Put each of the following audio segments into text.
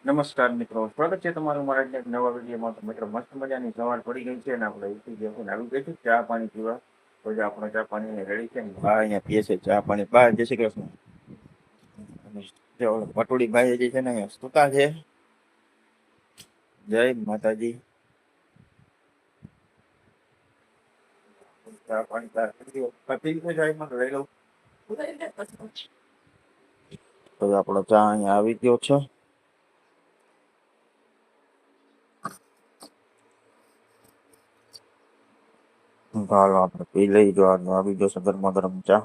નમસ્કાર મિત્રો, સ્વાગત છે તમારું મારા એક નવા વિડીયોમાં. તો મિત્રો મસ્ત મજાની સવાર પડી ગઈ છે અને આપણે ઉઠી ગયા આવી ગઈ છે ચા પાણી પીવા. તો જે આપણો ચા પાણી રેડી છે ને બા અહીંયા પીએ છે ચા પાણી. બા જય શ્રી કૃષ્ણ. અને જે પટોળી ભાઈ જે છે ને અહીંયા સુતા છે. જય માતાજી. ચા પાણી પી છે જાય માં લઈ લઉં. તો આપણો ચા અહીંયા આવી ગયો છે. હાલો આપણે પી લઈ જો આવી ગયો છે ગરમા ગરમ ચા.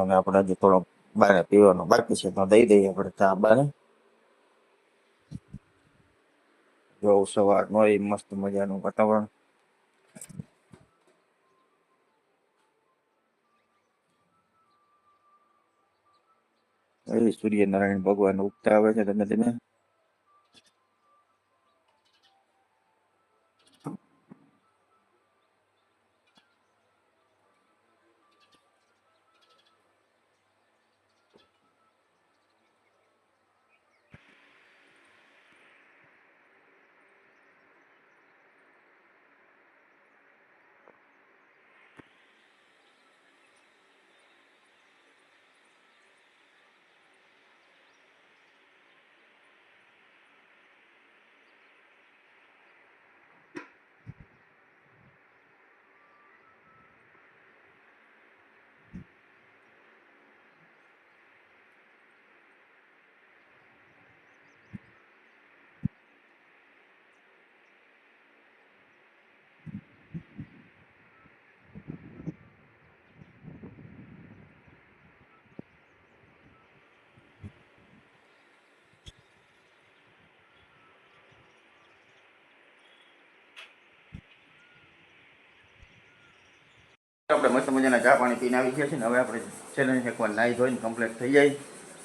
અને આપણે હજી થોડો બારે પીવાનો બાકી છે તો દઈ દઈએ આપણે ચા બાને. જો સવારનું હોય મસ્ત મજાનું વાતાવરણ. સૂર્યનારાયણ ભગવાન ઉગતા આવે છે ધીમે ધીમે. આપણે મસ્ત મજાના ચા પાણી પીને આવી ગયા છે ને હવે આપણે છેલ્લે એકવાર નાહી ધોઈને કમ્પ્લીટ થઈ જાય.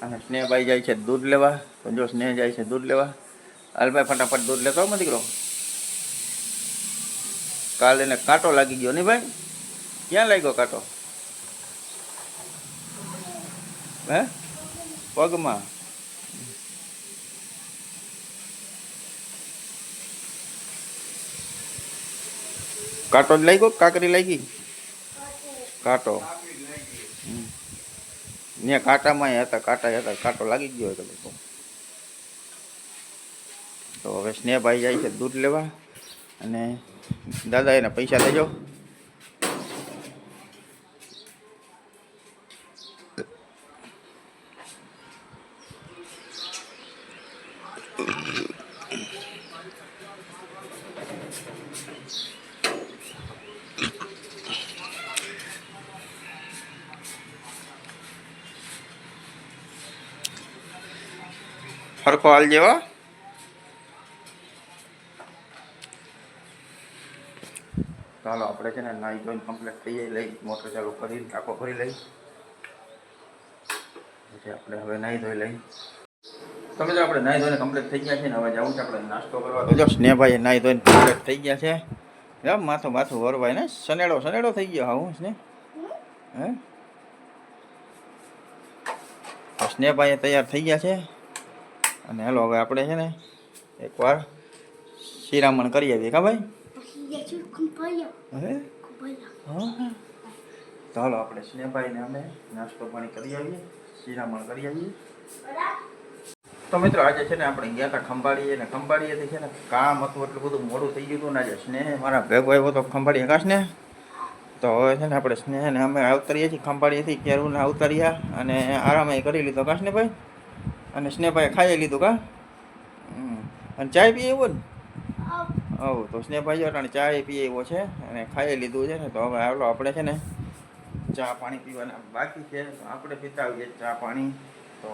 અને સ્નેહભાઈ જાય છે દૂધ લેવા. તો જો સ્નેહ જાય છે દૂધ લેવા. હાલભાઈ ફટાફટ દૂધ લેતો આવો દીકરો. કાલ એને કાંટો લાગી ગયો નહીં ભાઈ? ક્યાં લાગ્યો કાંટો? હે? પગમાં. કાંટો જ લાગ્યો? કાકરી લાગી? કાંટો. ને કાંટામાં હતા, કાંટો લાગી ગયો હતો લોકો. તો હવે સ્નેહભાઈ જાય છે દૂધ લેવા. અને દાદા એને પૈસા દેજો. હરખો હાલ જેવા. ચાલો આપણે છે ને નાઈ ધોઈને કમ્પ્લીટ થઈ જાય. લઈ મોટર ચાલુ કરી ટાંકો ભરી લઈ. પછી આપણે હવે નાઈ ધોઈ લઈ. તમે જો આપણે નાઈ ધોઈને કમ્પ્લીટ થઈ ગયા છે ને હવે જવું છે આપણે નાસ્તો કરવા. તો જો સ્નેહભાઈ નાઈ ધોઈને કમ્પ્લીટ થઈ ગયા છે. એમ માથું વરવાય ને સનેડો થઈ ગયો. હા હું સ્નેહ હે સ્નેહભાઈ તૈયાર થઈ ગયા છે. અને હેલો હવે આપણે છે ને એકવાર શિરામણ કરી આવીએ. કા ભાઈ? તો હાલો આપણે સ્નેહભાઈને અમે નાસ્તો પાણી કરી આવીએ, શિરામણ કરી આવીએ. તો મિત્રો આજે છે ને આપણે ગયા હતા ખંભાળીએ ને ખંભાળીએથી છે ને કામ હતું એટલું બધું મોડું થઈ ગયું હતું ને આજે સ્નેહ મારા ભેગો આવ્યો તો ખંભાળીએ. કાશ ને તો હવે છે ને આપણે સ્નેહને અમે આવતરીએ છીએ ખંભાળીએથી કેરુને આવતર્યા અને આરામે કરી લીધો. કાશ ને ભાઈ? અને સ્નેહભાઈ ખાઈ લીધું કા? અને ચાય પીએ એવો ને? હવ તો સ્નેહભાઈ અટાણે ચાય પીએ એવો છે અને ખાઈ લીધું છે ને. તો હવે આવલો આપણે છે ને ચા પાણી પીવાના બાકી છે. તો આપણે પીતા આવીએ ચા પાણી. તો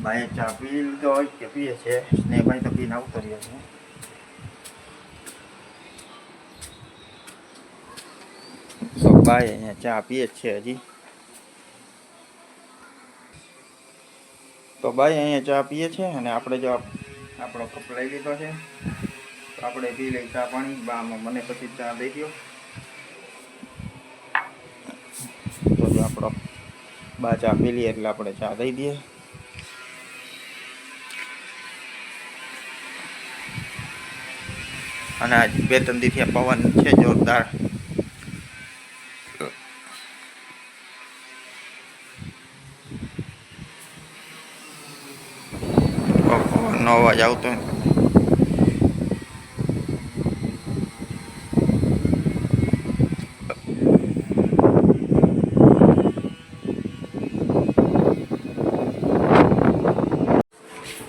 ભાઈ ચા પી લીધો હોય કે પીએ છે? સ્નેહભાઈ તો પીને આવતર્યા છે. તો ભાઈ અહીંયા ચા પીએ જ છે હજી. તો ભાઈ અહીંયા ચા પીએ છે અને આપણે જો આપણો કપ લઈ લીધો છે તો આપણે પી લઈ ચા પાણી. બામાં મને પછી ચા દઈ દો. તો કપ બા ચા પી લઈએ એટલે આપણે ચા દઈ દઈએ. અને આજ 2-3 દિવસથી પવન છે જોરદાર. પવનનો અવાજ આવતો હોય.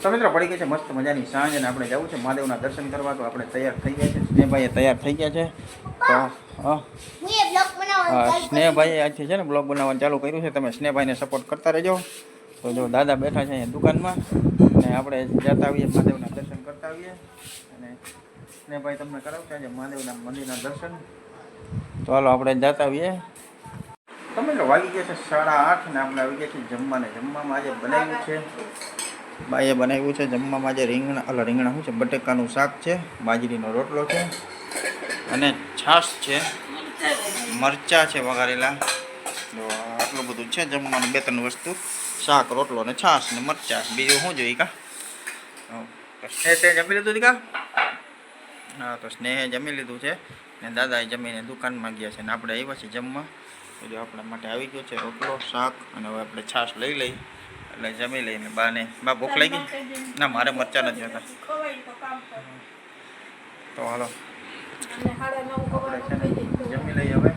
તો મિત્રો પડી ગઈ છે મસ્ત મજાની સાંજ અને આપણે જવું છે મહાદેવના દર્શન કરવા. તો આપણે તૈયાર થઈ ગયા છે. સ્નેહભાઈ તૈયાર થઈ ગયા છે. તો સ્નેહભાઈએ આજથી છે ને બ્લોગ બનાવવાનું ચાલુ કર્યું છે. તમે સ્નેહભાઈને સપોર્ટ કરતા રહેજો. તો જો દાદા બેઠા છે અહીંયા દુકાનમાં અને આપણે જતા આવીએ મહાદેવના દર્શન કરતા આવીએ. અને સ્નેહભાઈ તમને કરાવશે આજે મહાદેવના મંદિરના દર્શન. તો હાલો આપણે જતા આવીએ. તમે મિત્રો વાગી ગયા છે 8:30 ને આપણે આવી ગયા છીએ જમવાને. જમવામાં આજે બનાવ્યું છે બાઈએ બનાવ્યું છે જમવામાં આજે રીંગણા શું છે બટેકાનું શાક છે, બાજરીનો રોટલો છે અને છાશ છે, મરચાં છે વઘારેલા. તો આટલું બધું છે જમવાનું. 2-3 વસ્તુ શાક, રોટલો ને છાશ ને મરચાં. બીજું શું જોઈએ કા? સ્નેહ તે જમી લીધું કા? હા, તો સ્નેહે જમી લીધું છે ને દાદાએ જમીને દુકાનમાં ગયા છે ને આપણે આવ્યા છીએ જમવા. તો જો આપણા માટે આવી ગયો છે રોટલો, શાક અને હવે આપણે છાશ લઈ લઈ એટલે જમી લઈને બા ભૂખ લાગી? ના, મારે મરચાં નથી હતા. તો હાલો આપણે છે ને જમી લઈએ હવે.